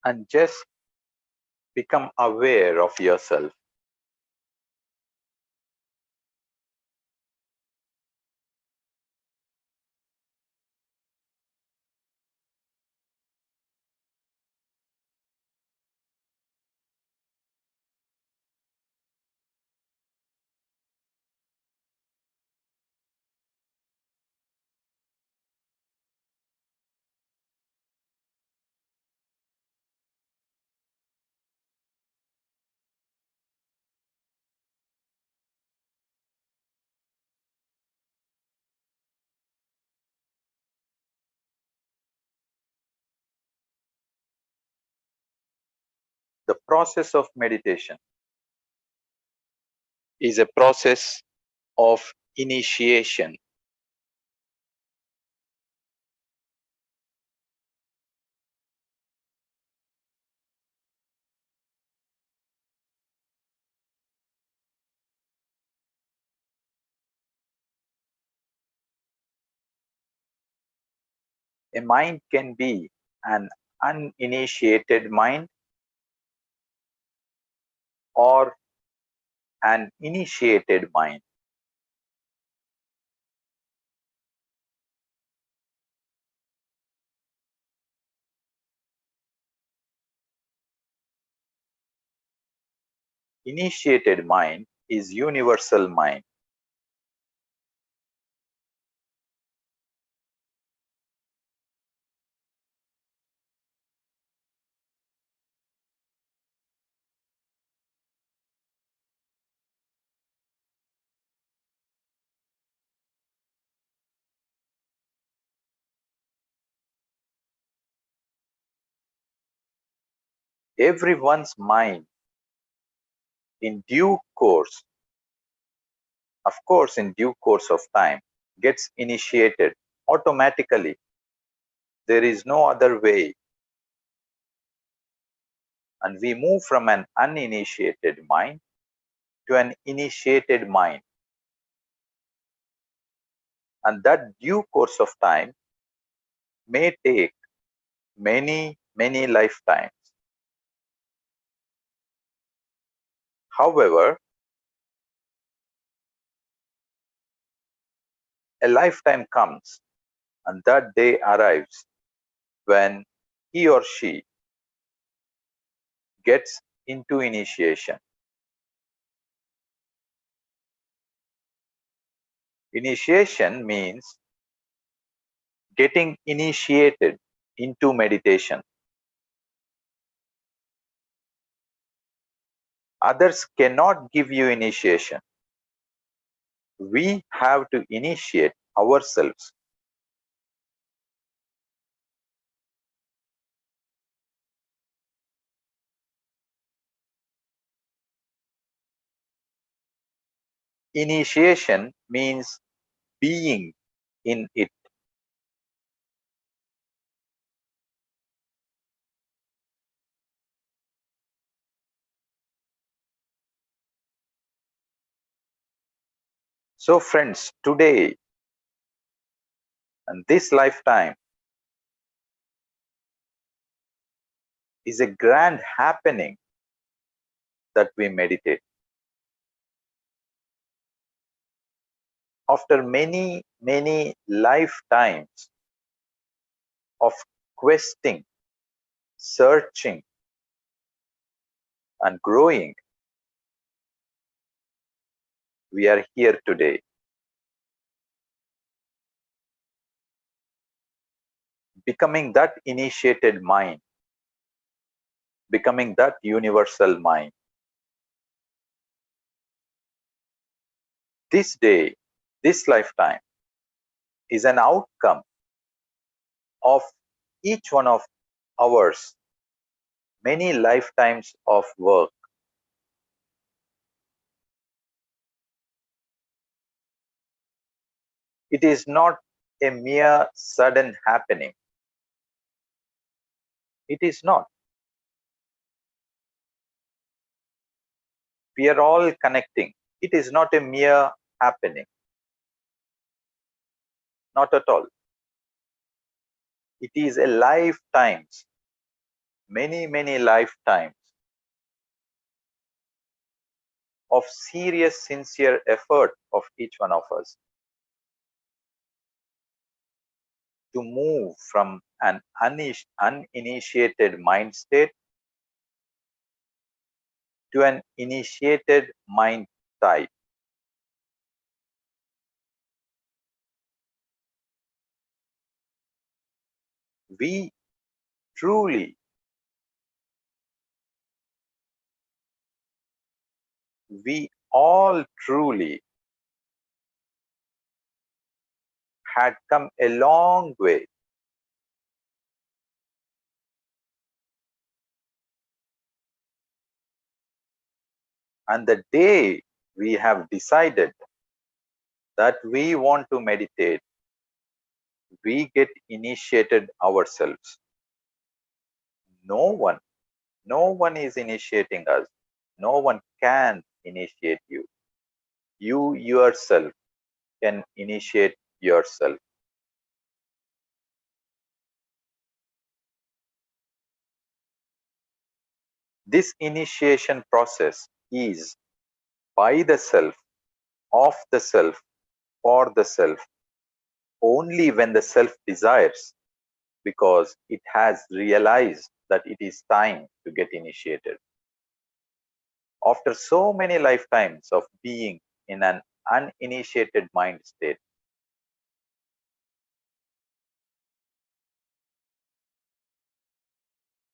and just become aware of yourself. The process of meditation is a process of initiation. A mind can be an uninitiated mind or an initiated mind. Initiated mind is universal mind. Everyone's mind in due course, of course, in due course of time, gets initiated automatically. There is no other way. And we move from an uninitiated mind to an initiated mind. And that due course of time may take many, many lifetimes. However, a lifetime comes and that day arrives when he or she gets into initiation. Initiation means getting initiated into meditation. Others cannot give you initiation. We have to initiate ourselves. Initiation means being in it. So friends, today and this lifetime is a grand happening that we meditate. After many, many lifetimes of questing, searching, and growing, we are here today. Becoming that initiated mind, becoming that universal mind. This day, this lifetime is an outcome of each one of ours, many lifetimes of work. It is not a mere sudden happening. It is not. We are all connecting. It is not a mere happening. Not at all. It is a lifetimes many lifetimes of serious, sincere effort of each one of us to move from an uninitiated mind state to an initiated mind type. We truly, we all truly had come a long way. And the day we have decided that we want to meditate, we get initiated ourselves. No one, no one is initiating us. No one can initiate you. You yourself can initiate yourself. This initiation process is by the self, of the self, for the self, only when the self desires, because it has realized that it is time to get initiated. After so many lifetimes of being in an uninitiated mind state,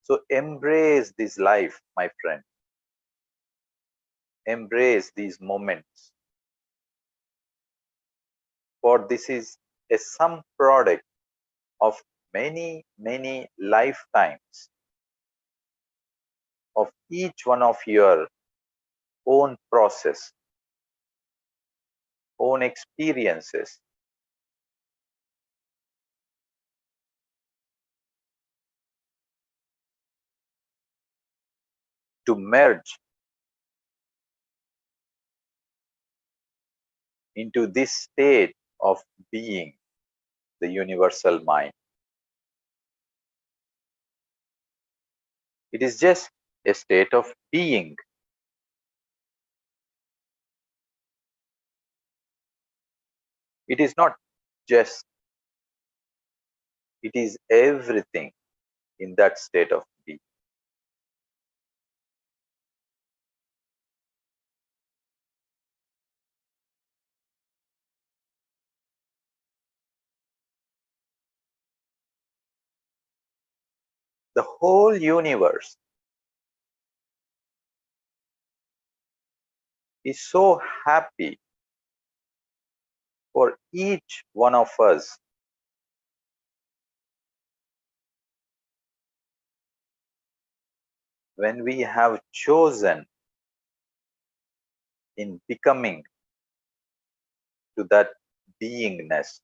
so embrace this life, my friend. Embrace these moments, for this is a sum product of many lifetimes of each one of your own process, own experiences, to merge into this state of being, the universal mind. It is just a state of being. It is not just, it is everything in that state of being. The whole universe is so happy for each one of us when we have chosen in becoming to that beingness.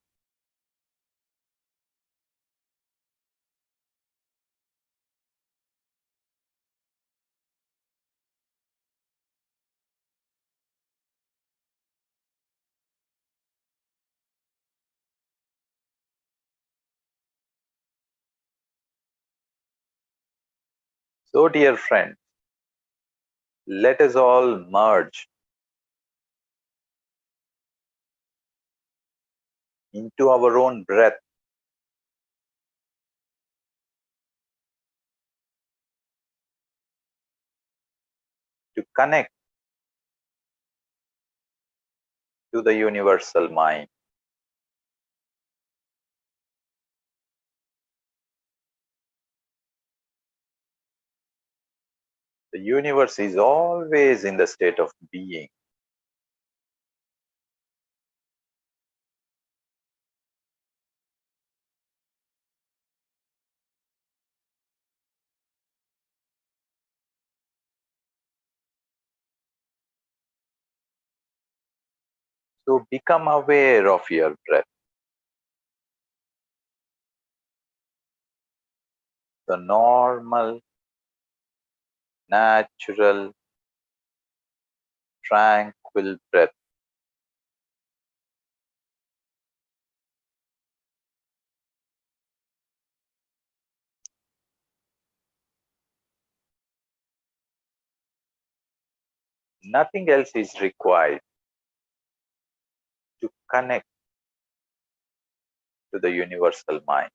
So, dear friend, let us all merge into our own breath to connect to the universal mind. The universe is always in the state of being. So become aware of your breath, the normal, natural, tranquil breath. Nothing else is required to connect to the universal mind.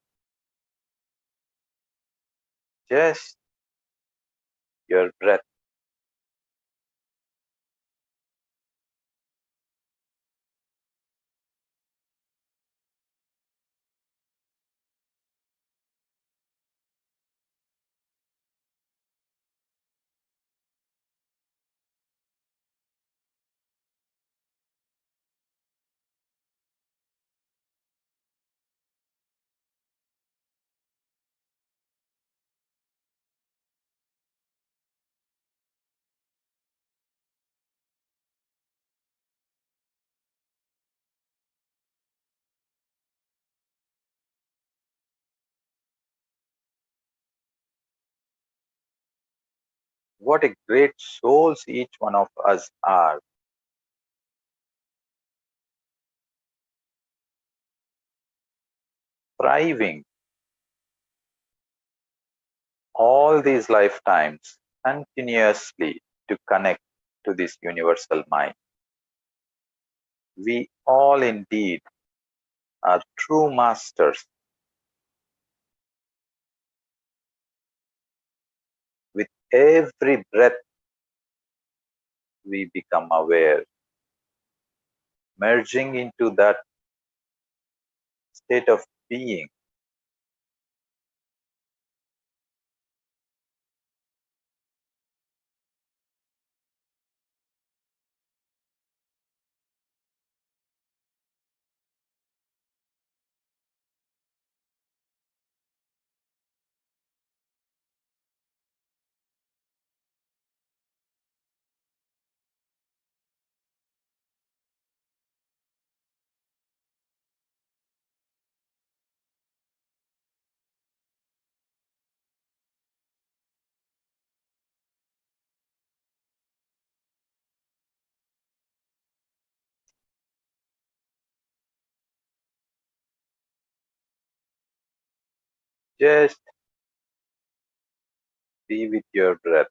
Just your breath. What a great souls each one of us are, thriving all these lifetimes continuously to connect to this universal mind. We all indeed are true masters. With every breath, we become aware, merging into that state of being. Just be with your breath.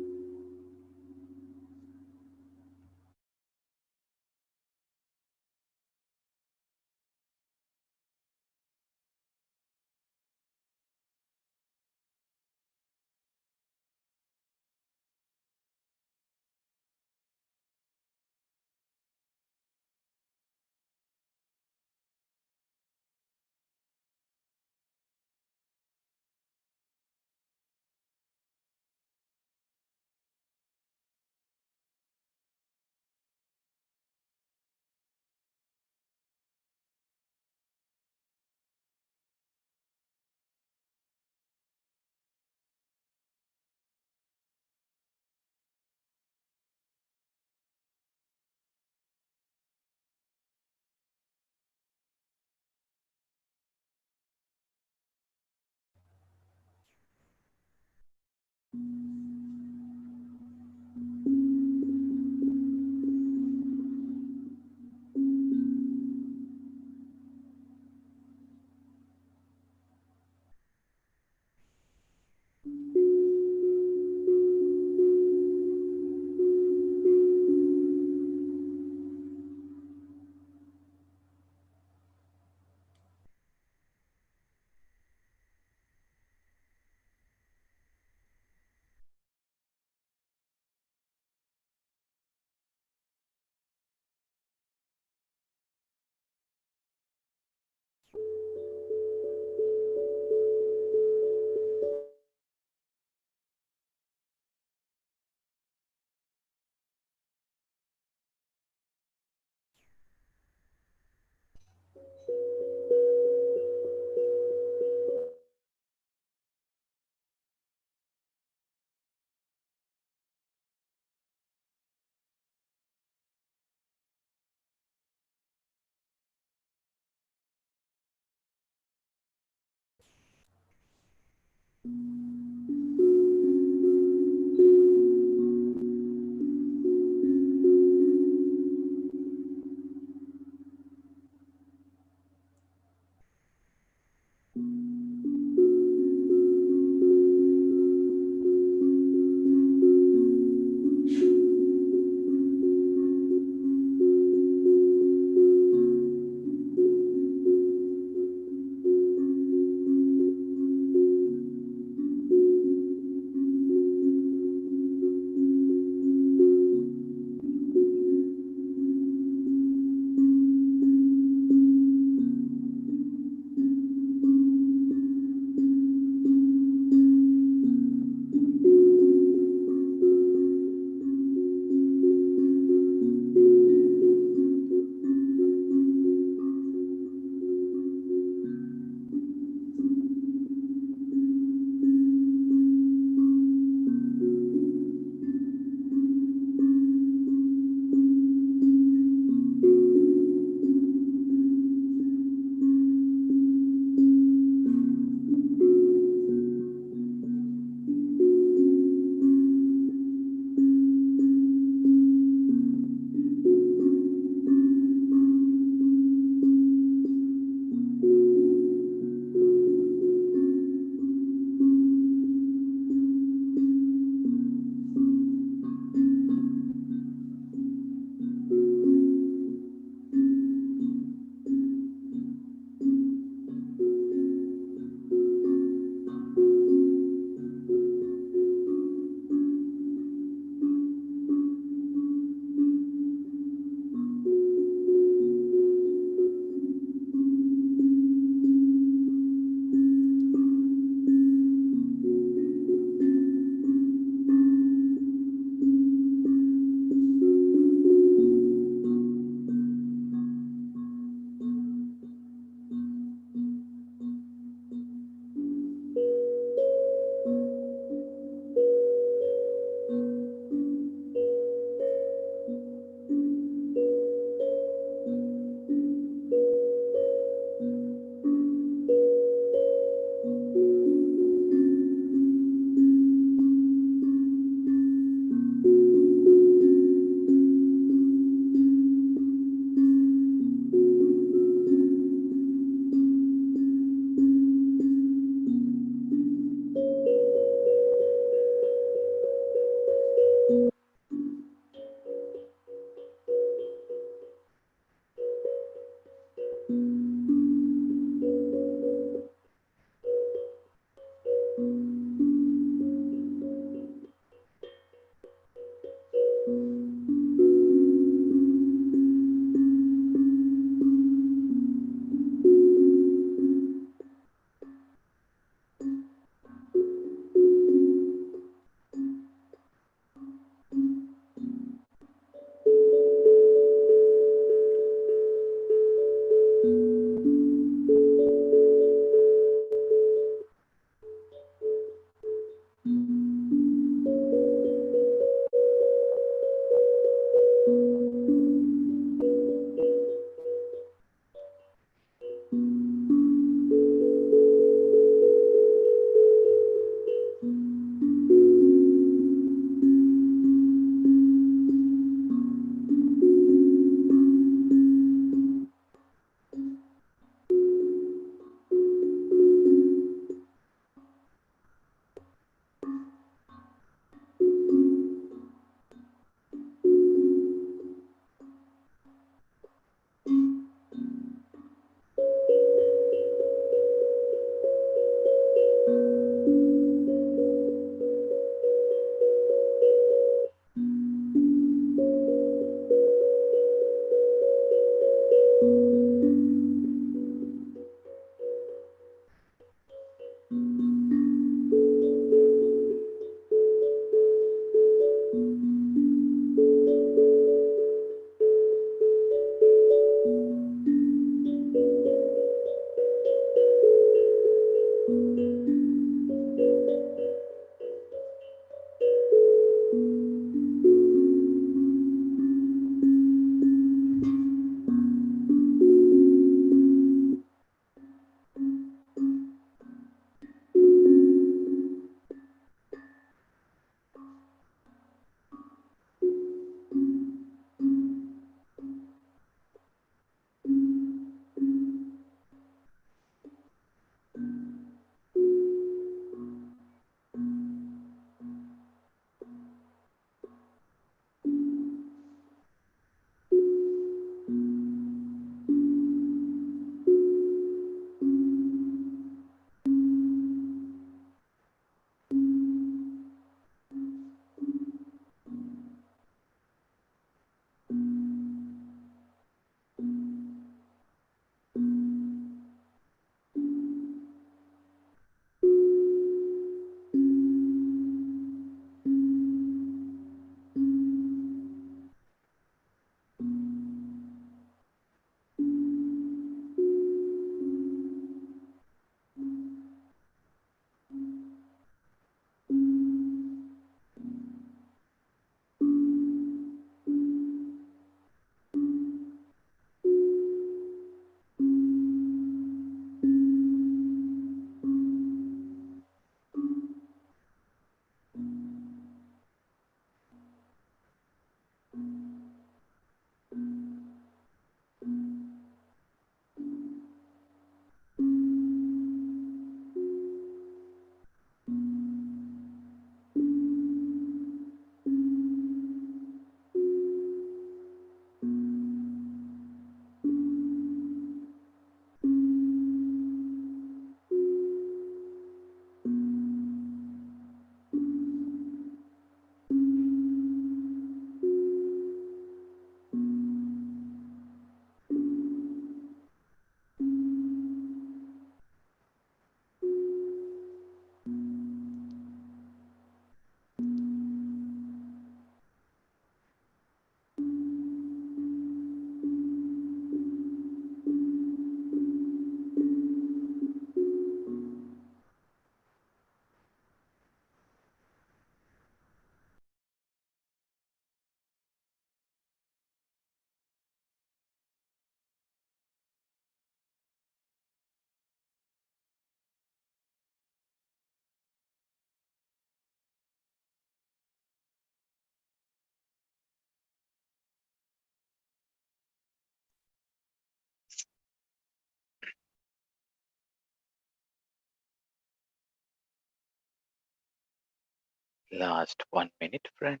Last 1 minute, friends.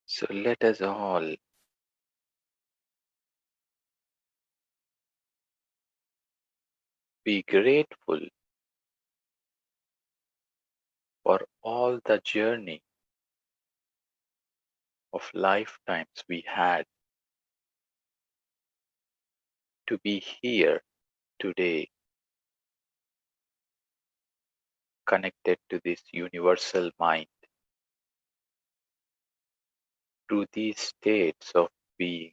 So let us all be grateful for all the journey of lifetimes we had to be here today, connected to this universal mind through these states of being.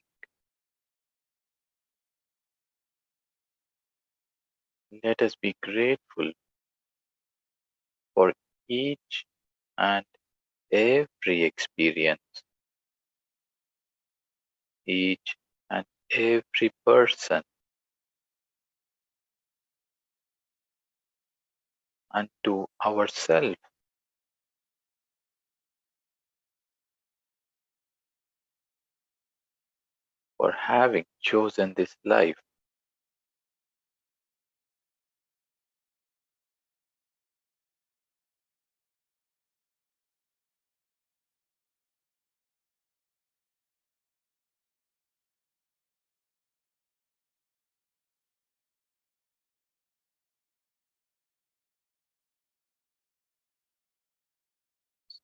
Let us be grateful for each and every experience, each and every person, and to ourselves for having chosen this life.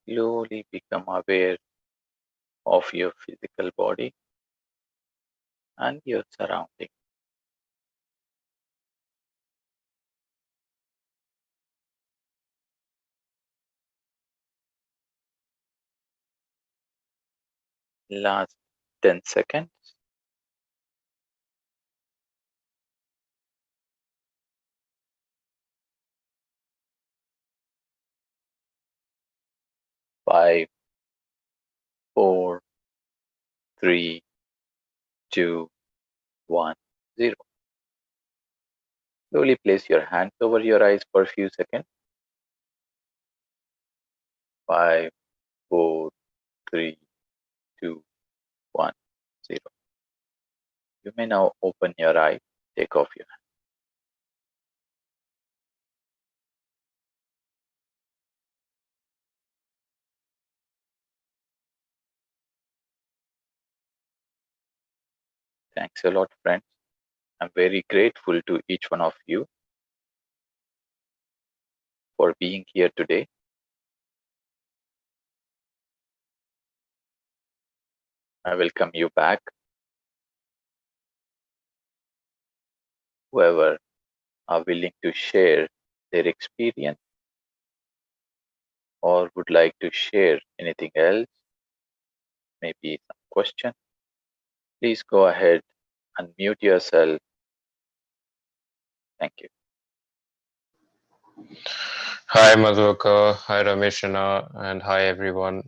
Slowly become aware of your physical body and your surroundings. Last 10 seconds. 5, 4, 3, 2, 1, 0. Slowly place your hands over your eyes for a few seconds. 5, 4, 3, 2, 1, 0. You may now open your eyes. Take off your hands. Thanks a lot, friends. I'm very grateful to each one of you for being here today. I welcome you back. Whoever are willing to share their experience or would like to share anything else, maybe some question, please go ahead and mute yourself. Thank you. Hi Madhurka, hi Rameshana, and hi everyone.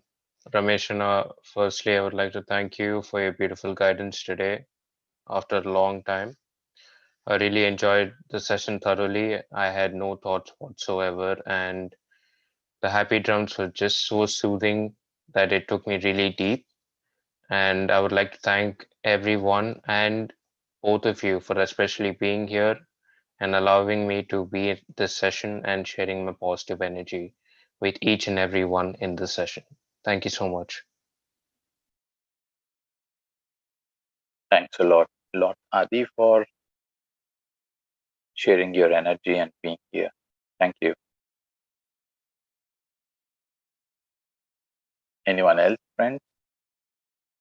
Rameshana, firstly, I would like to thank you for your beautiful guidance today after a long time. I really enjoyed the session thoroughly. I had no thoughts whatsoever, and the happy drums were just so soothing that it took me really deep. And I would like to thank everyone and both of you for especially being here and allowing me to be at this session and sharing my positive energy with each and every one in this session. Thank you so much. Thanks a lot, Adi, for sharing your energy and being here. Thank you. Anyone else, friends?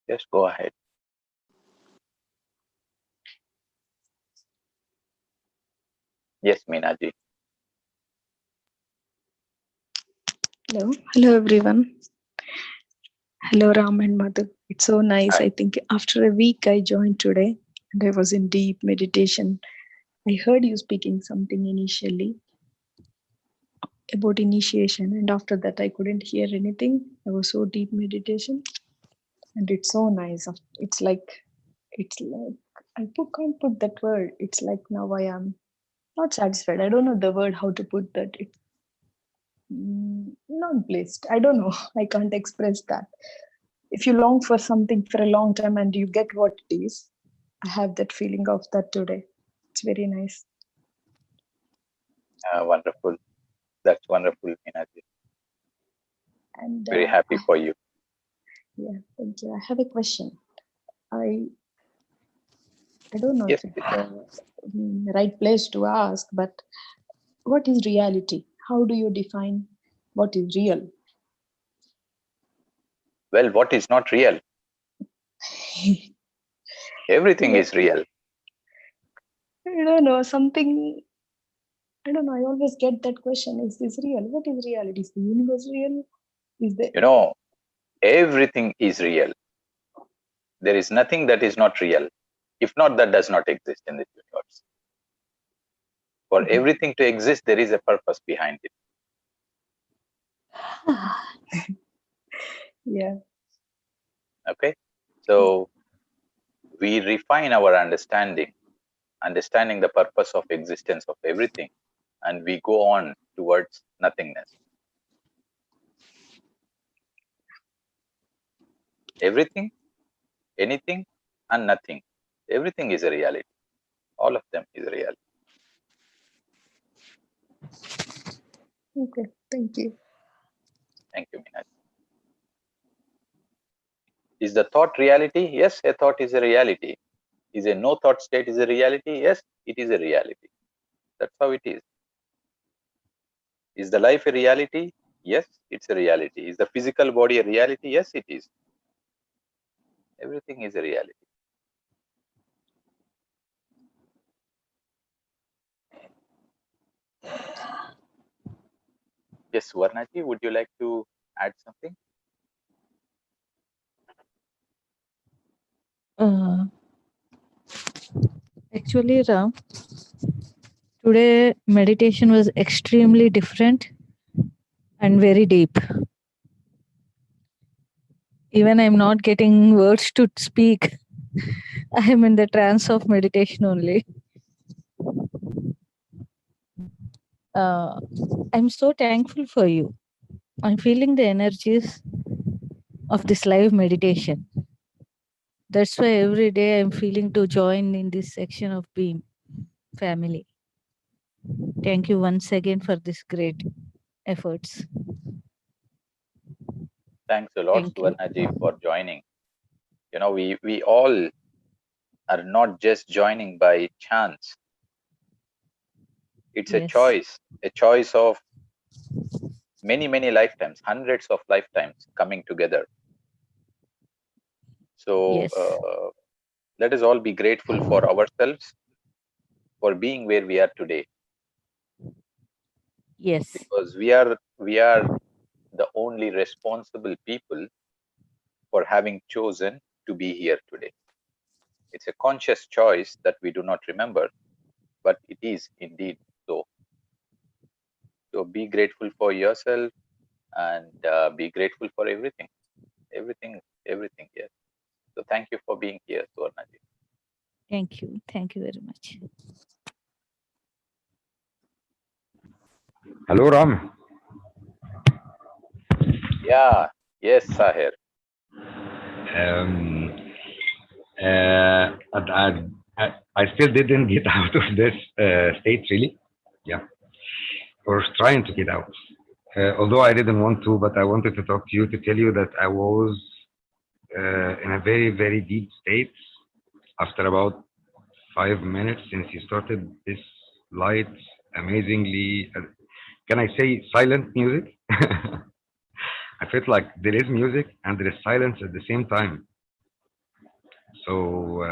Just go ahead. Yes, Meenaji. Hello everyone. Hello Ram and Madhu. It's so nice. Hi. I think after a week I joined today and I was in deep meditation. I heard you speaking something initially about initiation, and after that I couldn't hear anything. I was so deep meditation, and it's so nice. It's like can't put that word. It's like now I am not satisfied. I don't know the word how to put that. Not blessed. I don't know. I can't express that. If you long for something for a long time and you get what it is, I have that feeling of that today. It's very nice. Wonderful. That's wonderful, Meenakshi. And Very happy for you. yeah, thank you. I have a question. I don't know Yes, if it's the right place to ask, but what is reality? How do you define what is real? well, what is not real? Everything is real. I don't know, something, I don't know, I always get that question. Is this real? What is reality? Is the universe real? Is the... You know, everything is real. There is nothing that is not real. If not, that does not exist in this universe. For everything to exist, there is a purpose behind it. Yeah. Okay? So we refine our understanding the purpose of existence of everything, and we go on towards nothingness. Everything, anything, and nothing. Everything is a reality. All of them is a reality. Okay, thank you. Thank you, Minaj. Is the thought reality? Yes, a thought is a reality. Is a no thought state is a reality? Yes, it is a reality. That's how it is. Is the life a reality? Yes, it's a reality. Is the physical body a reality? Yes, it is. Everything is a reality. Yes, Varnaji, would you like to add something? Actually, Ram, today meditation was extremely different and very deep. Even I'm not getting words to speak. I am in the trance of meditation only. I'm so thankful for you. I'm feeling the energies of this live meditation. That's why every day I'm feeling to join in this section of Beam family. Thank you once again for this great efforts. Thanks a lot, Thank you. Suvarnaji, for joining. You know, we all are not just joining by chance. It's Yes. a choice of many, many lifetimes, hundreds of lifetimes coming together. So Yes. let us all be grateful for ourselves for being where we are today, Yes. because we are the only responsible people for having chosen to be here today. It's a conscious choice that we do not remember, but it is indeed so. So be grateful for yourself, and be grateful for everything, everything here. So thank you for being here, Suvarnaji. Thank you. Thank you very much. Hello, Ram. Yeah, yes, Sahir. Um, I still didn't get out of this state, really. Yeah, or trying to get out. Although I didn't want to, but I wanted to talk to you to tell you that I was in a very, very deep state after about 5 minutes since you started this light, amazingly, can I say silent music? I felt like there is music and there is silence at the same time. So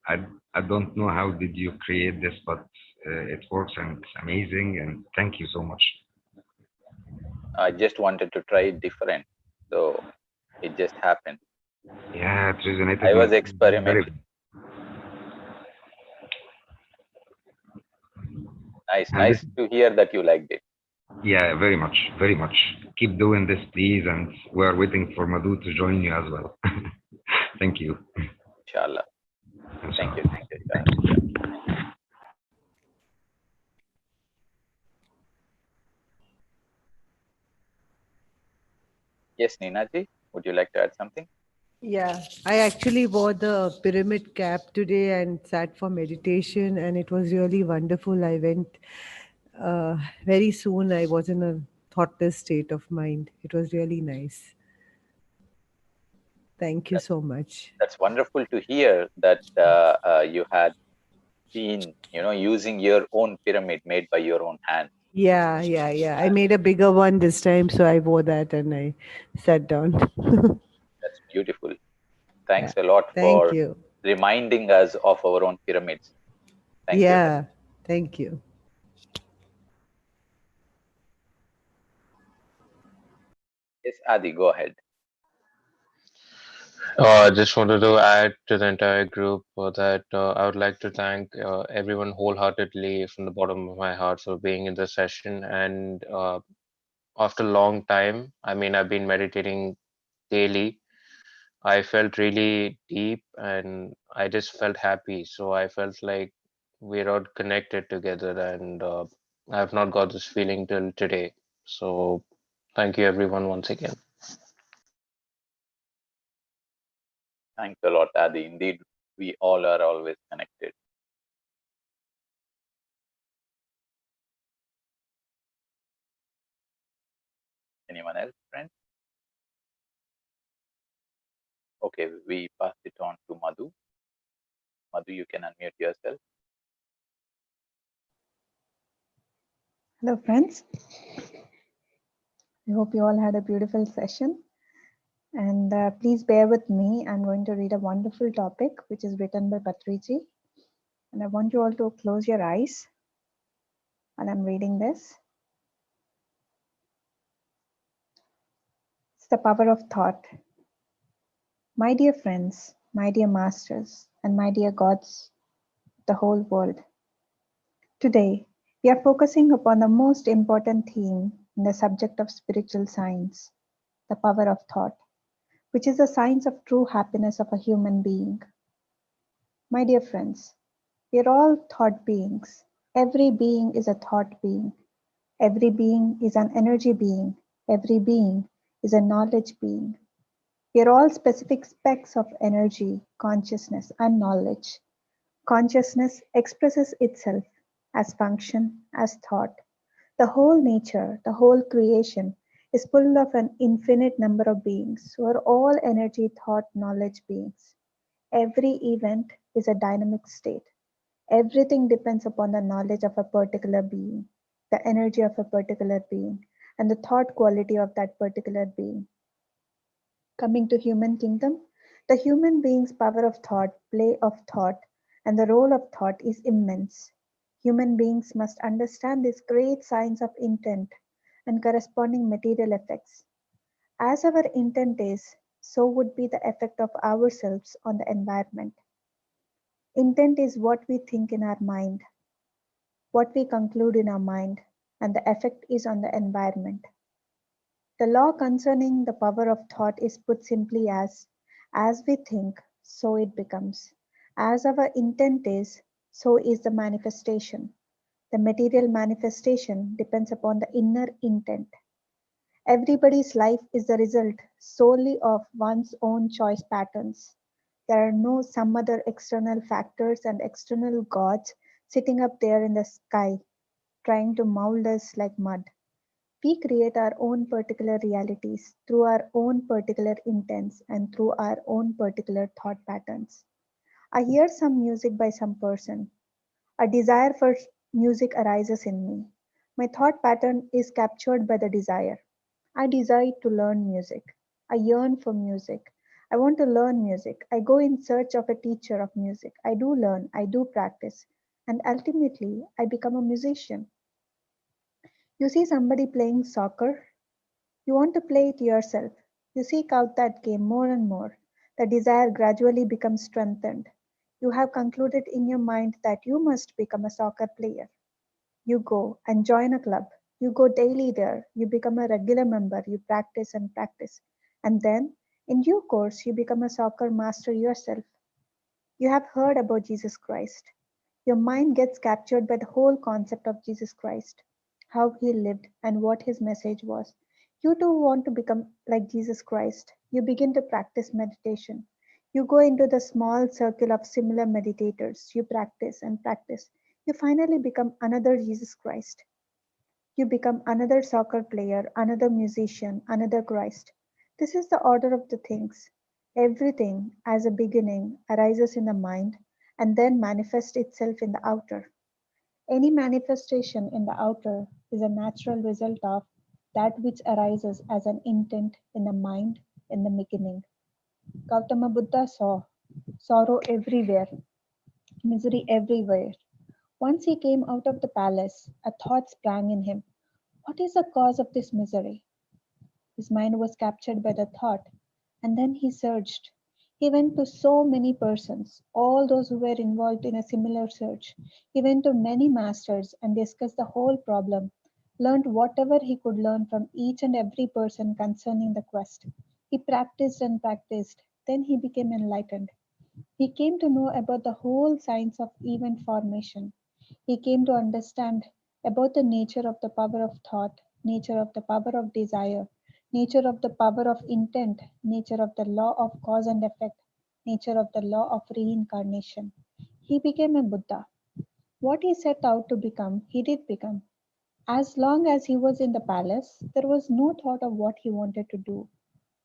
I don't know how did you create this, but it works and it's amazing. And thank you so much. I just wanted to try it different, so it just happened. Yeah, it resonated I was very experimenting. good. Nice, And this, nice to hear that you liked it. yeah, very much, very much. Keep doing this, please. And we're waiting for Madhu to join you as well. Thank you. Inshallah. Thank you, thank you. Thank you. Yes, Ninaji, would you like to add something? Yeah, I actually wore the pyramid cap today and sat for meditation, and it was really wonderful. I went very soon, I was in a thoughtless state of mind. It was really nice. Thank you That's, so much. that's wonderful to hear that you had been, using your own pyramid made by your own hand. Yeah. I made a bigger one this time, so I wore that and I sat down. That's beautiful. Yeah, Thanks a lot thank for you. reminding us of our own pyramids. Thank you. Yeah, thank you. Yes, Adi, go ahead. I just wanted to add to the entire group that I would like to thank everyone wholeheartedly from the bottom of my heart for being in this session. And after a long time, I mean, I've been meditating daily. I felt really deep and I just felt happy. So I felt like we're all connected together, and I've not got this feeling till today. So thank you, everyone, once again. Thanks a lot, Adi. Indeed, we all are always connected. Anyone else, friend? Okay, we pass it on to Madhu. Madhu, you can unmute yourself. Hello, friends. I hope you all had a beautiful session. And please bear with me. I'm going to read a wonderful topic which is written by Patriji. And I want you all to close your eyes while I'm reading this. It's the power of thought. My dear friends, my dear masters, and my dear gods, the whole world. Today, we are focusing upon the most important theme in the subject of spiritual science, the power of thought, which is the science of true happiness of a human being. My dear friends, we are all thought beings. Every being is a thought being. Every being is an energy being. Every being is a knowledge being. We are all specific specks of energy, consciousness, and knowledge. Consciousness expresses itself as function, as thought. The whole nature, the whole creation is full of an infinite number of beings who are all energy, thought, knowledge beings. Every event is a dynamic state. Everything depends upon the knowledge of a particular being, the energy of a particular being, and the thought quality of that particular being. Coming to human kingdom, the human being's power of thought, play of thought, and the role of thought is immense. Human beings must understand this great science of intent and corresponding material effects. As our intent is, so would be the effect of ourselves on the environment. Intent is what we think in our mind, what we conclude in our mind, and the effect is on the environment. The law concerning the power of thought is put simply as we think, so it becomes. As our intent is, so is the manifestation. The material manifestation depends upon the inner intent. Everybody's life is the result solely of one's own choice patterns. There are no some other external factors and external gods sitting up there in the sky trying to mold us like mud. We create our own particular realities through our own particular intents and through our own particular thought patterns. I hear some music by some person. A desire for music arises in me. My thought pattern is captured by the desire. I desire to learn music. I yearn for music. I want to learn music. I go in search of a teacher of music. I do learn, I do practice, and ultimately I become a musician. You see somebody playing soccer, you want to play it yourself. You seek out that game more and more. The desire gradually becomes strengthened. You have concluded in your mind that you must become a soccer player. You go and join a club. You go daily there. You become a regular member. You practice and practice. And then, in due course, you become a soccer master yourself. You have heard about Jesus Christ. Your mind gets captured by the whole concept of Jesus Christ, how he lived and what his message was. You too want to become like Jesus Christ. You begin to practice meditation. You go into the small circle of similar meditators. You practice and practice. You finally become another Jesus Christ. You become another soccer player, another musician, another Christ. This is the order of the things. Everything, as a beginning, arises in the mind and then manifests itself in the outer. Any manifestation in the outer is a natural result of that which arises as an intent in the mind in the beginning. Gautama Buddha saw sorrow everywhere, misery everywhere. Once he came out of the palace, a thought sprang in him. What is the cause of this misery? His mind was captured by the thought, and then he searched. He went to so many persons, all those who were involved in a similar search. He went to many masters and discussed the whole problem, learned whatever he could learn from each and every person concerning the quest. He practiced and practiced, then he became enlightened. He came to know about the whole science of event formation. He came to understand about the nature of the power of thought, nature of the power of desire, nature of the power of intent, nature of the law of cause and effect, nature of the law of reincarnation. He became a Buddha. What he set out to become, he did become. As long as he was in the palace, there was no thought of what he wanted to do.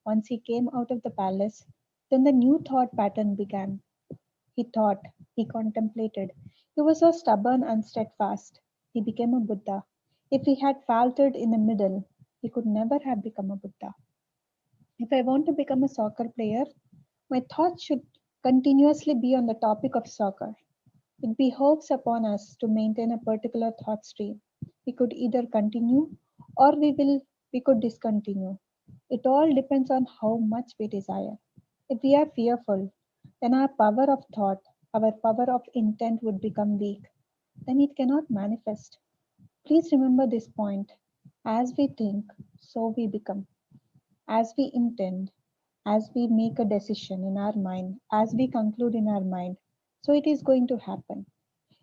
Once he came out of the palace, then the new thought pattern began. He thought, he contemplated. He was so stubborn and steadfast. He became a Buddha. If he had faltered in the middle, he could never have become a Buddha. If I want to become a soccer player, my thoughts should continuously be on the topic of soccer. It behoves upon us to maintain a particular thought stream. We could either continue or we could discontinue. It all depends on how much we desire. If we are fearful, then our power of thought, our power of intent would become weak. Then it cannot manifest. Please remember this point. As we think, so we become. As we intend, as we make a decision in our mind, as we conclude in our mind, so it is going to happen.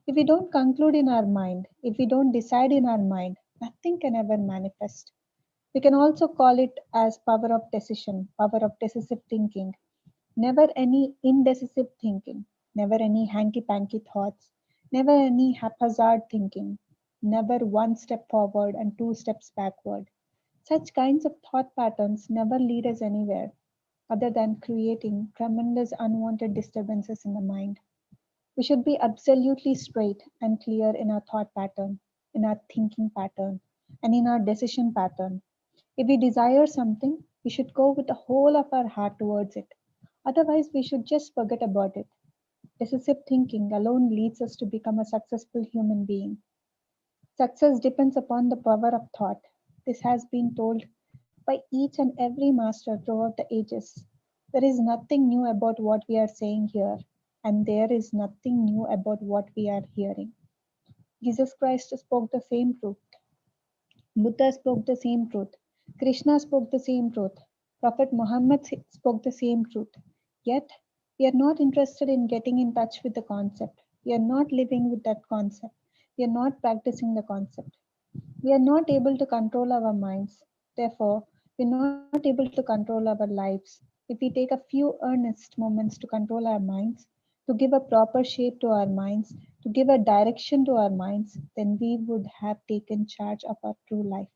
If we don't conclude in our mind, if we don't decide in our mind, nothing can ever manifest. We can also call it as power of decision, power of decisive thinking. Never any indecisive thinking, never any hanky panky thoughts, never any haphazard thinking, never one step forward and two steps backward. Such kinds of thought patterns never lead us anywhere other than creating tremendous unwanted disturbances in the mind. We should be absolutely straight and clear in our thought pattern, in our thinking pattern, and in our decision pattern. If we desire something, we should go with the whole of our heart towards it. Otherwise, we should just forget about it. Decisive thinking alone leads us to become a successful human being. Success depends upon the power of thought. This has been told by each and every master throughout the ages. There is nothing new about what we are saying here, and there is nothing new about what we are hearing. Jesus Christ spoke the same truth. Buddha spoke the same truth. Krishna spoke the same truth. Prophet Muhammad spoke the same truth. Yet, we are not interested in getting in touch with the concept. We are not living with that concept. We are not practicing the concept. We are not able to control our minds. Therefore, we are not able to control our lives. If we take a few earnest moments to control our minds, to give a proper shape to our minds, to give a direction to our minds, then we would have taken charge of our true life.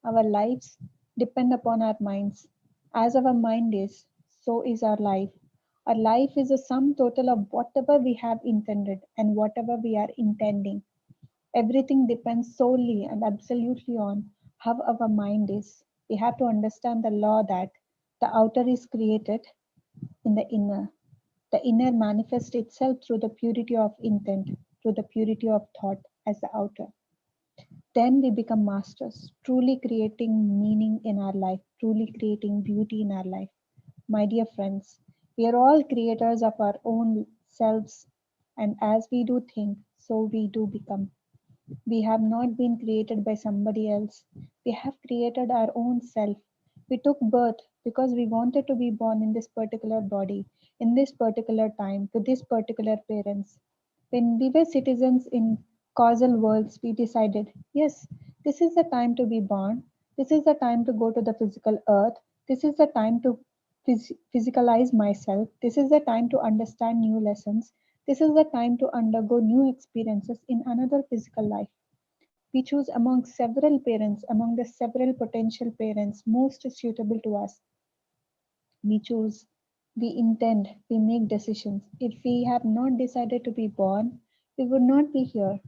Our lives depend upon our minds. As our mind is, so is our life. Our life is a sum total of whatever we have intended and whatever we are intending. Everything depends solely and absolutely on how our mind is. We have to understand the law that the outer is created in the inner. The inner manifests itself through the purity of intent, through the purity of thought as the outer. Then we become masters, truly creating meaning in our life, truly creating beauty in our life. My dear friends, we are all creators of our own selves, and as we do think, so we do become. We have not been created by somebody else. We have created our own self. We took birth because we wanted to be born in this particular body, in this particular time, to this particular parents. When we were citizens in causal worlds, we decided, yes, this is the time to be born. This is the time to go to the physical earth. This is the time to physicalize myself. This is the time to understand new lessons. This is the time to undergo new experiences in another physical life. We choose among several parents, among the several potential parents most suitable to us. We choose, we intend, we make decisions. If we have not decided to be born, we would not be here.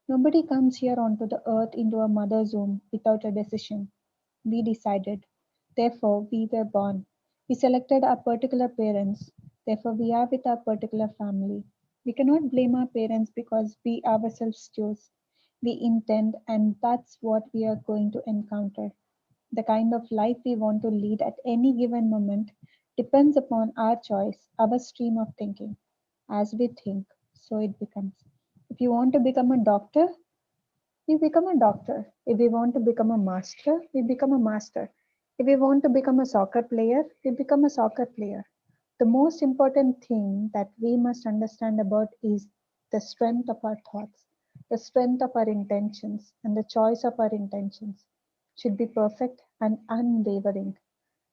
Nobody comes here onto the earth into a mother's womb without a decision. We decided. Therefore, we were born. We selected our particular parents. Therefore, we are with our particular family. We cannot blame our parents because we ourselves chose. We intend, and that's what we are going to encounter. The kind of life we want to lead at any given moment depends upon our choice, our stream of thinking. As we think, so it becomes. If you want to become a doctor, we become a doctor. If we want to become a master, we become a master. If we want to become a soccer player, we become a soccer player. The most important thing that we must understand about is the strength of our thoughts, the strength of our intentions, and the choice of our intentions should be perfect and unwavering.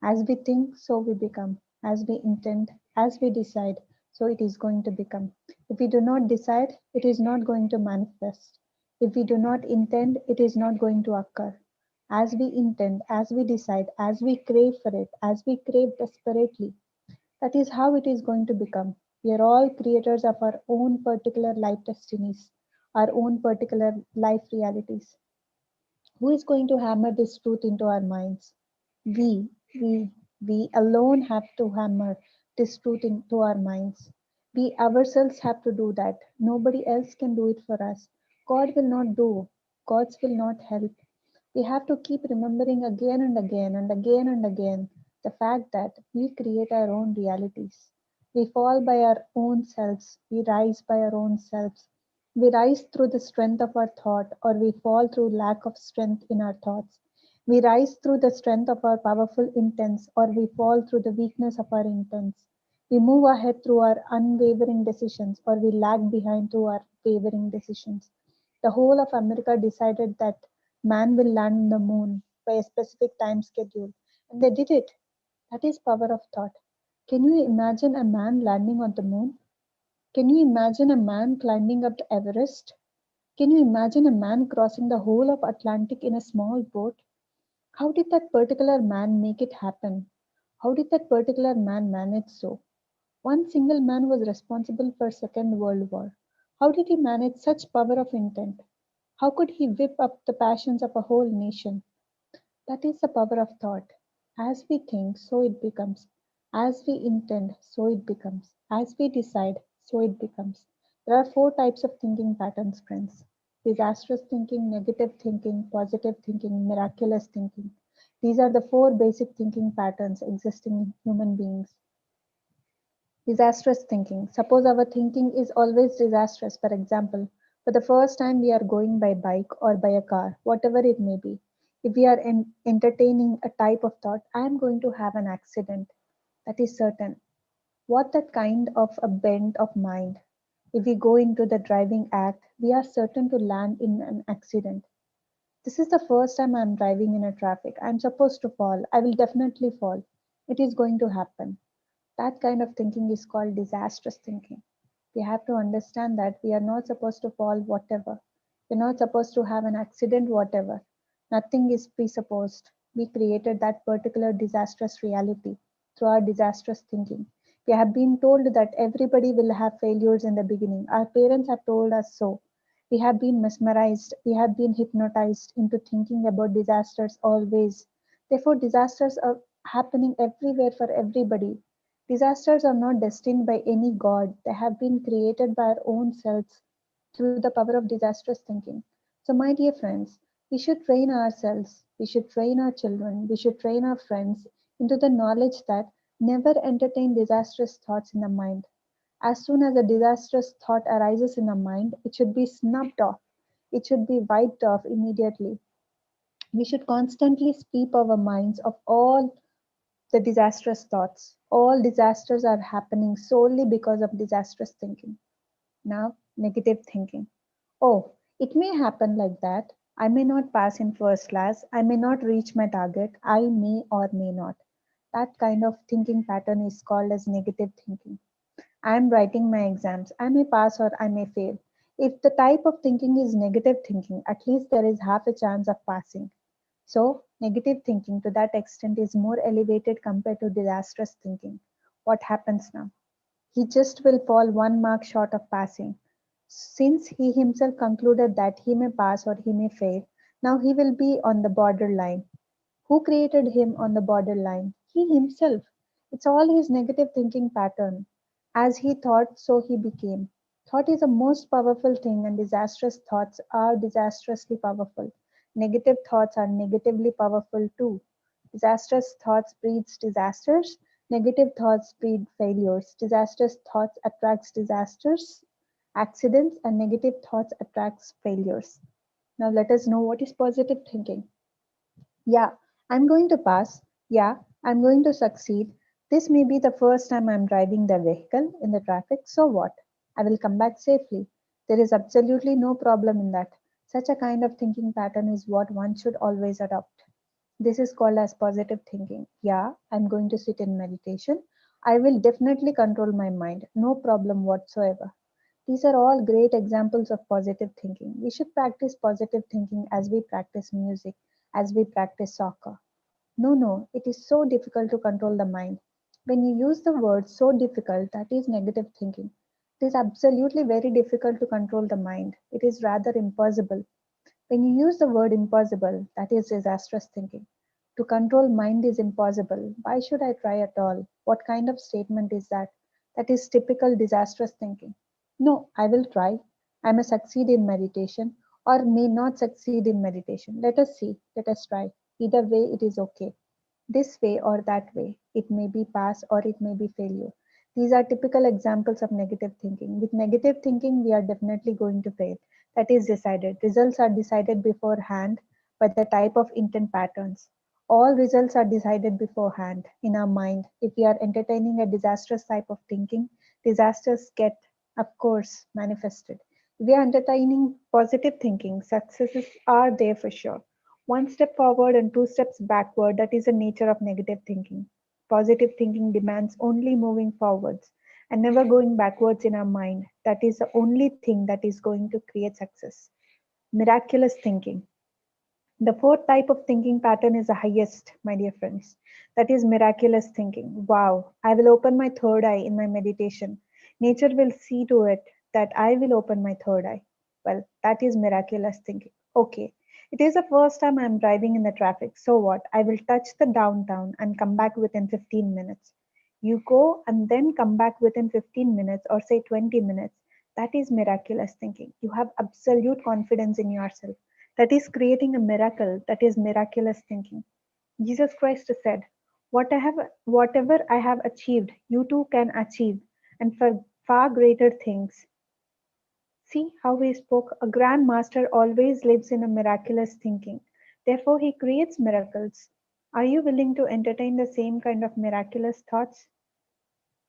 As we think, so we become. As we intend, as we decide, so it is going to become. If we do not decide, it is not going to manifest. If we do not intend, it is not going to occur. As we intend, as we decide, as we crave for it, as we crave desperately, that is how it is going to become. We are all creators of our own particular life destinies, our own particular life realities. Who is going to hammer this truth into our minds? We, we, we alone have to hammer this truth into our minds. We ourselves have to do that. Nobody else can do it for us. God will not do. Gods will not help. We have to keep remembering again and again and again and again the fact that we create our own realities. We fall by our own selves. We rise by our own selves. We rise through the strength of our thought, or we fall through lack of strength in our thoughts. We rise through the strength of our powerful intents, or we fall through the weakness of our intents. We move ahead through our unwavering decisions, or we lag behind through our wavering decisions. The whole of America decided that man will land on the moon by a specific time schedule, and they did it. That is power of thought. Can you imagine a man landing on the moon? Can you imagine a man climbing up the Everest? Can you imagine a man crossing the whole of Atlantic in a small boat? How did that particular man make it happen? How did that particular man manage so? One single man was responsible for Second World War. How did he manage such power of intent? How could he whip up the passions of a whole nation? That is the power of thought. As we think, so it becomes. As we intend, so it becomes. As we decide, so it becomes. There are four types of thinking patterns, friends: disastrous thinking, negative thinking, positive thinking, miraculous thinking. These are the four basic thinking patterns existing in human beings. Disastrous thinking. Suppose our thinking is always disastrous. For example, for the first time we are going by bike or by a car, whatever it may be. If we are entertaining a type of thought, I am going to have an accident, that is certain. What that kind of a bent of mind? If we go into the driving act, we are certain to land in an accident. This is the first time I'm driving in a traffic. I'm supposed to fall. I will definitely fall. It is going to happen. That kind of thinking is called disastrous thinking. We have to understand that we are not supposed to fall whatever. We're not supposed to have an accident whatever. Nothing is presupposed. We created that particular disastrous reality through our disastrous thinking. We have been told that everybody will have failures in the beginning. Our parents have told us so. We have been mesmerized, we have been hypnotized into thinking about disasters always. Therefore, disasters are happening everywhere for everybody. Disasters are not destined by any god, they have been created by our own selves through the power of disastrous thinking. So, my dear friends, we should train ourselves, we should train our children, we should train our friends into the knowledge that never entertain disastrous thoughts in the mind. As soon as a disastrous thought arises in the mind, it should be snubbed off, it should be wiped off immediately. We should constantly sweep our minds of all the disastrous thoughts. All disasters are happening solely because of disastrous thinking. Now, negative thinking. Oh, it may happen like that. I may not pass in first class. I may not reach my target. I may or may not. That kind of thinking pattern is called as negative thinking. I am writing my exams. I may pass or I may fail. If the type of thinking is negative thinking, at least there is half a chance of passing. So, negative thinking to that extent is more elevated compared to disastrous thinking. What happens now? He just will fall 1 mark short of passing. Since he himself concluded that he may pass or he may fail, now he will be on the borderline. Who created him on the borderline? He himself. It's all his negative thinking pattern. As he thought, so he became. Thought is the most powerful thing, and disastrous thoughts are disastrously powerful. Negative thoughts are negatively powerful too. Disastrous thoughts breeds disasters. Negative thoughts breed failures. Disastrous thoughts attracts disasters, accidents, and negative thoughts attracts failures. Now let us know what is positive thinking. Yeah, I'm going to pass. Yeah, I'm going to succeed. This may be the first time I'm driving the vehicle in the traffic. So what? I will come back safely. There is absolutely no problem in that. Such a kind of thinking pattern is what one should always adopt. This is called as positive thinking. Yeah, I'm going to sit in meditation. I will definitely control my mind. No problem whatsoever. These are all great examples of positive thinking. We should practice positive thinking as we practice music, as we practice soccer. No, no, it is so difficult to control the mind. When you use the word so difficult, that is negative thinking. It is absolutely very difficult to control the mind. It is rather impossible. When you use the word impossible, that is disastrous thinking. To control mind is impossible. Why should I try at all? What kind of statement is that? That is typical disastrous thinking. No, I will try. I may succeed in meditation or may not succeed in meditation. Let us see. Let us try. Either way, it is okay. This way or that way. It may be pass or it may be failure. These are typical examples of negative thinking. With negative thinking, we are definitely going to fail. That is decided. Results are decided beforehand by the type of intent patterns. All results are decided beforehand in our mind. If we are entertaining a disastrous type of thinking, disasters get, of course, manifested. If we are entertaining positive thinking, successes are there for sure. One step forward and two steps backward, that is the nature of negative thinking. Positive thinking demands only moving forwards and never going backwards in our mind. That is the only thing that is going to create success. Miraculous thinking. The fourth type of thinking pattern is the highest, my dear friends. That is miraculous thinking. Wow, I will open my third eye in my meditation. Nature will see to it that I will open my third eye. Well, that is miraculous thinking. Okay, it is the first time I'm driving in the traffic. So what? I will touch the downtown and come back within 15 minutes. You go and then come back within 15 minutes or say 20 minutes. That is miraculous thinking. You have absolute confidence in yourself. That is creating a miracle. That is miraculous thinking. Jesus Christ said, whatever I have achieved, you too can achieve, and for far greater things. See how he spoke. A grand master always lives in a miraculous thinking. Therefore, he creates miracles. Are you willing to entertain the same kind of miraculous thoughts?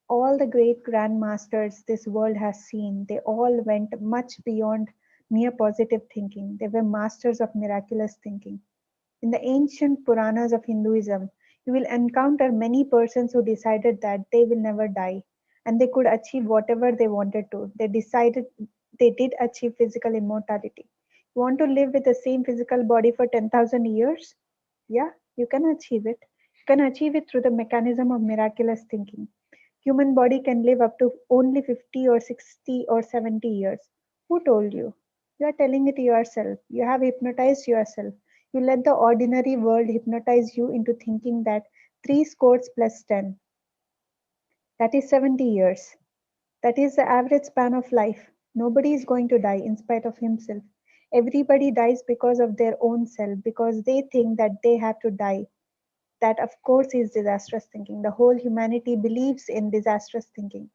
All the great grandmasters this world has seen, they all went much beyond mere positive thinking. They were masters of miraculous thinking. In the ancient Puranas of Hinduism, you will encounter many persons who decided that they will never die and they could achieve whatever they wanted to. They did achieve physical immortality. You want to live with the same physical body for 10,000 years? Yeah, you can achieve it. You can achieve it through the mechanism of miraculous thinking. Human body can live up to only 50 or 60 or 70 years. Who told you? You are telling it yourself. You have hypnotized yourself. You let the ordinary world hypnotize you into thinking that 3 scores plus 10, that is 70 years. That is the average span of life. Nobody is going to die in spite of himself. Everybody dies because of their own self, because they think that they have to die. That, of course, is disastrous thinking. The whole humanity believes in disastrous thinking.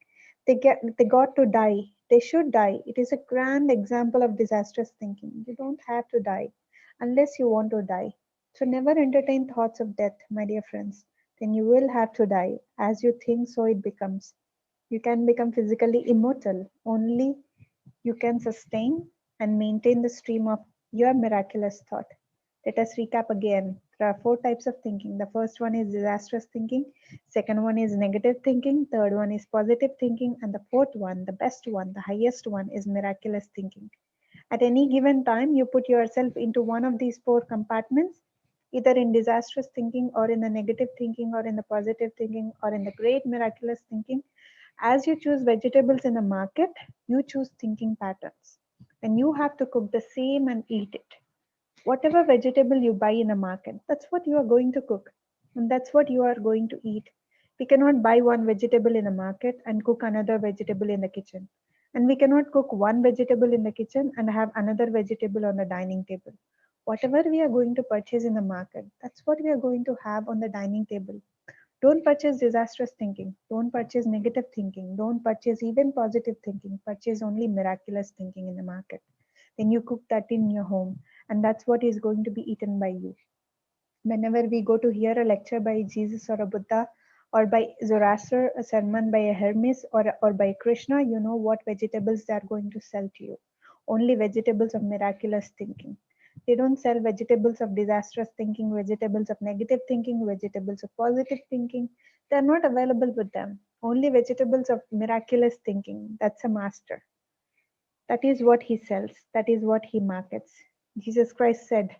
They got to die. They should die. It is a grand example of disastrous thinking. You don't have to die unless you want to die. So never entertain thoughts of death, my dear friends. Then you will have to die. As you think, so it becomes. You can become physically immortal. Only you can sustain and maintain the stream of You have miraculous thought. Let us recap again. There are four types of thinking. The first one is disastrous thinking, second one is negative thinking, third one is positive thinking, and the fourth one, the best one, the highest one, is miraculous thinking. At any given time, you put yourself into one of these four compartments, either in disastrous thinking, or in the negative thinking, or in the positive thinking, or in the great miraculous thinking. As you choose vegetables in the market, you choose thinking patterns. And you have to cook the same and eat it. Whatever vegetable you buy in the market, that's what you are going to cook. And that's what you are going to eat. We cannot buy one vegetable in the market and cook another vegetable in the kitchen. And we cannot cook one vegetable in the kitchen and have another vegetable on the dining table. Whatever we are going to purchase in the market, that's what we are going to have on the dining table. Don't purchase disastrous thinking. Don't purchase negative thinking. Don't purchase even positive thinking. Purchase only miraculous thinking in the market. Then you cook that in your home, and that's what is going to be eaten by you. Whenever we go to hear a lecture by Jesus or a Buddha, or by Zoroaster, a sermon by a Hermes, or by Krishna, you know what vegetables they are going to sell to you. Only vegetables of miraculous thinking. They don't sell vegetables of disastrous thinking, vegetables of negative thinking, vegetables of positive thinking. They are not available with them. Only vegetables of miraculous thinking. That's a master. That is what he sells. That is what he markets. Jesus Christ said,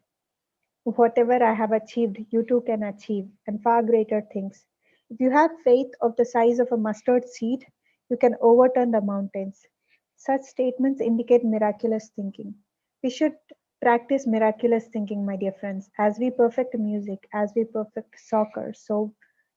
whatever I have achieved, you too can achieve, and far greater things. If you have faith of the size of a mustard seed, you can overturn the mountains. Such statements indicate miraculous thinking. We should practice miraculous thinking, my dear friends. As we perfect music, as we perfect soccer, so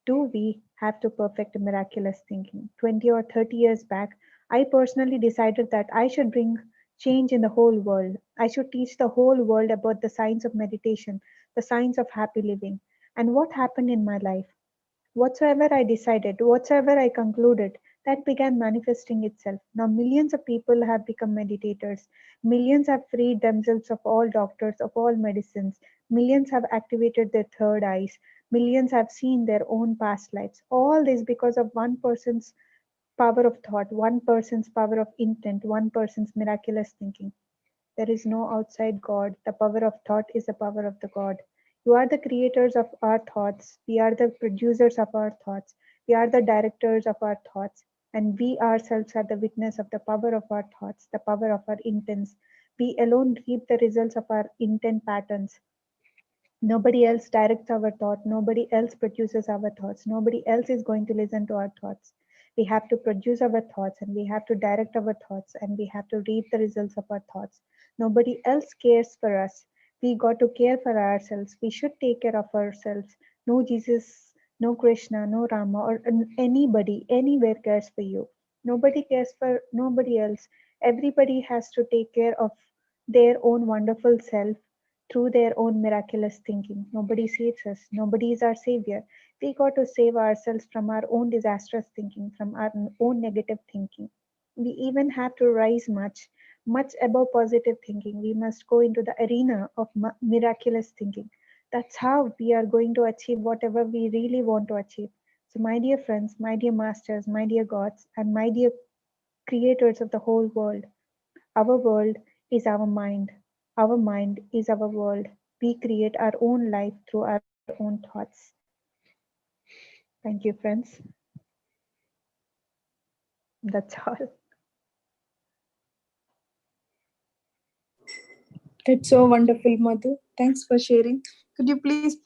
do we have to perfect miraculous thinking. 20 or 30 years back, I personally decided that I should bring change in the whole world. I should teach the whole world about the science of meditation, the science of happy living. And what happened in my life? Whatsoever I decided, whatsoever I concluded, that began manifesting itself. Now, millions of people have become meditators. Millions have freed themselves of all doctors, of all medicines. Millions have activated their third eyes. Millions have seen their own past lives. All this because of one person's power of thought, one person's power of intent, one person's miraculous thinking. There is no outside God. The power of thought is the power of the God. You are the creators of our thoughts. We are the producers of our thoughts. We are the directors of our thoughts. And we ourselves are the witness of the power of our thoughts, the power of our intents. We alone reap the results of our intent patterns. Nobody else directs our thought. Nobody else produces our thoughts. Nobody else is going to listen to our thoughts. We have to produce our thoughts, and we have to direct our thoughts, and we have to reap the results of our thoughts. Nobody else cares for us. We got to care for ourselves. We should take care of ourselves. No Jesus, no Krishna, no Rama, or anybody, anywhere cares for you. Nobody cares for nobody else. Everybody has to take care of their own wonderful self through their own miraculous thinking. Nobody saves us. Nobody is our savior. We got to save ourselves from our own disastrous thinking, from our own negative thinking. We even have to rise much, much above positive thinking. We must go into the arena of miraculous thinking. That's how we are going to achieve whatever we really want to achieve. So, my dear friends, my dear masters, my dear gods, and my dear creators of the whole world, our world is our mind. Our mind is our world. We create our own life through our own thoughts. Thank you, friends. That's all. That's so wonderful, Madhu. Thanks for sharing. Could you please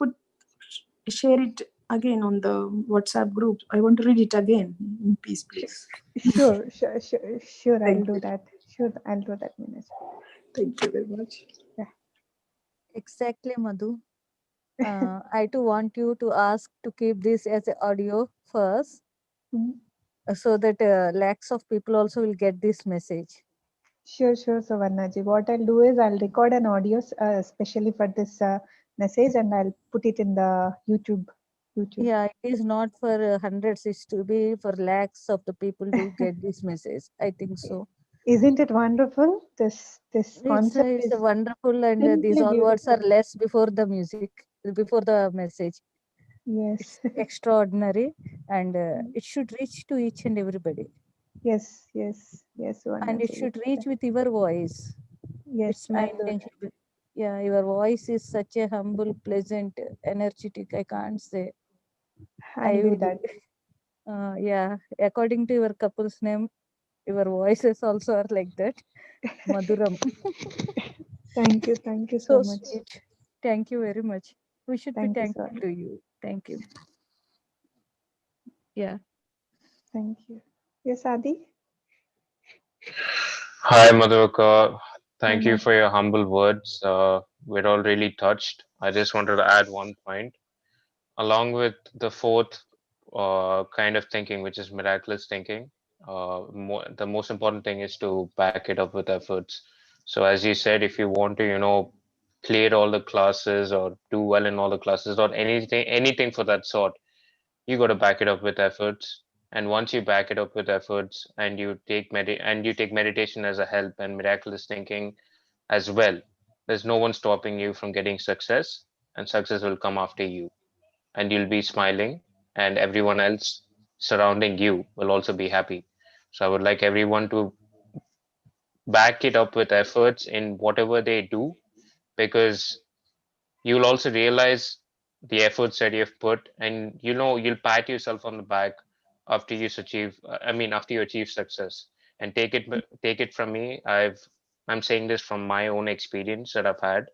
share it again on the WhatsApp group? I want to read it again in peace, please. Sure. I'll do you. that. Sure, I'll do that, Minaj. Thank you very much. Exactly, Madhu. I too want you to ask to keep this as a audio first, Mhm. so that lakhs of people also will get this message. Sure, Savarnaji. What I'll do is I'll record an audio, especially for this message, and I'll put it in the YouTube. Yeah, it is not for hundreds, it's to be for lakhs of the people to get this message. I think so. Isn't it wonderful? This concept It's a is wonderful, and these simply all words are beautiful. less before the music, before the message. Yes. It's extraordinary, and it should reach to each and everybody. Yes, And it Savarnaji. should reach with your voice. Yes, It's my Madhu. intention. Yeah, your voice is such a humble, pleasant, energetic. I can't say. I I'll do will. that. Yeah, according to your couple's name, your voices also are like that. Madhuram. Thank you so So much. sweet. Thank you very much. We should be Thank you, thankful sir. to you. Thank you. Yeah. Thank you. Yes, Adi? Hi, Madhuraka. Hi, Thank you Madhu. for your humble words. We're all really touched. I just wanted to add one point. Along with the fourth kind of thinking, which is miraculous thinking, the most important thing is to back it up with efforts. So, as you said, if you want to, clear all the classes or do well in all the classes or anything for that sort, you got to back it up with efforts. And once you back it up with efforts and you take meditation as a help and miraculous thinking as well, there's no one stopping you from getting success, and success will come after you, and you'll be smiling, and everyone else surrounding you will also be happy. So I would like everyone to back it up with efforts in whatever they do, because you'll also realize the efforts that you've put, and you'll pat yourself on the back after after you achieve success. And take it from me, I'm saying this from my own experience that I've had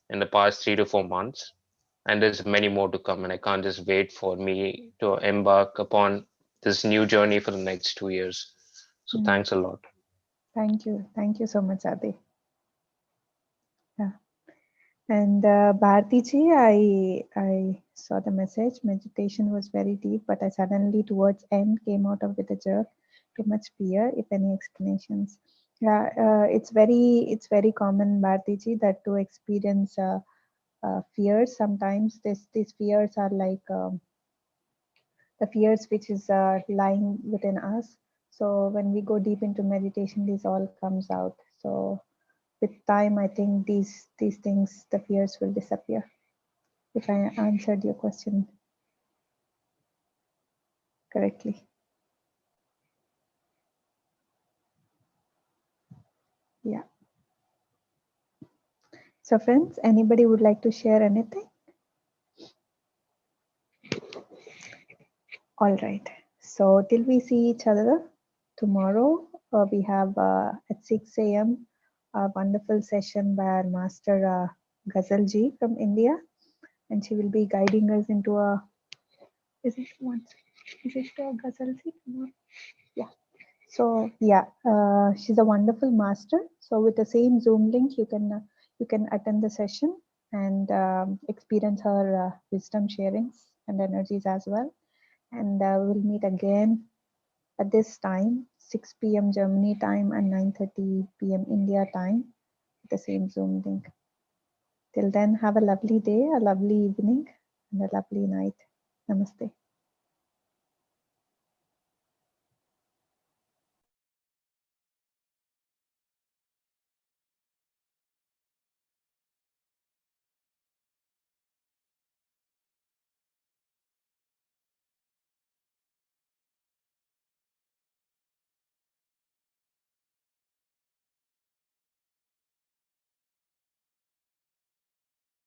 in the past 3 to 4 months, and there's many more to come, and I can't just wait for me to embark upon this new journey for the next 2 years. So Mm, thanks a lot. thank you. Thank you so much, Adi. Yeah. And Bharti ji, I saw the message. Meditation was very deep, but I suddenly towards end came out of with a jerk. Too much fear. If any explanations? Yeah, it's very common, Bharti ji, that to experience fears. Sometimes these fears are like the fears which is lying within us. So when we go deep into meditation, this all comes out. So with time, I think these things, the fears will disappear. If I answered your question correctly. Yeah. So friends, anybody would like to share anything? All right. So till we see each other tomorrow, we have at 6 a.m. a wonderful session by our master Ghazal ji from India, and she will be guiding us into a. Is it Ghazal ji tomorrow? Yeah. So yeah, she's a wonderful master. So with the same Zoom link, you can attend the session and experience her wisdom sharings and energies as well. And we'll meet again at this time, 6 p.m. Germany time and 9:30 p.m. India time, with the same Zoom link. Till then, have a lovely day, a lovely evening, and a lovely night. Namaste.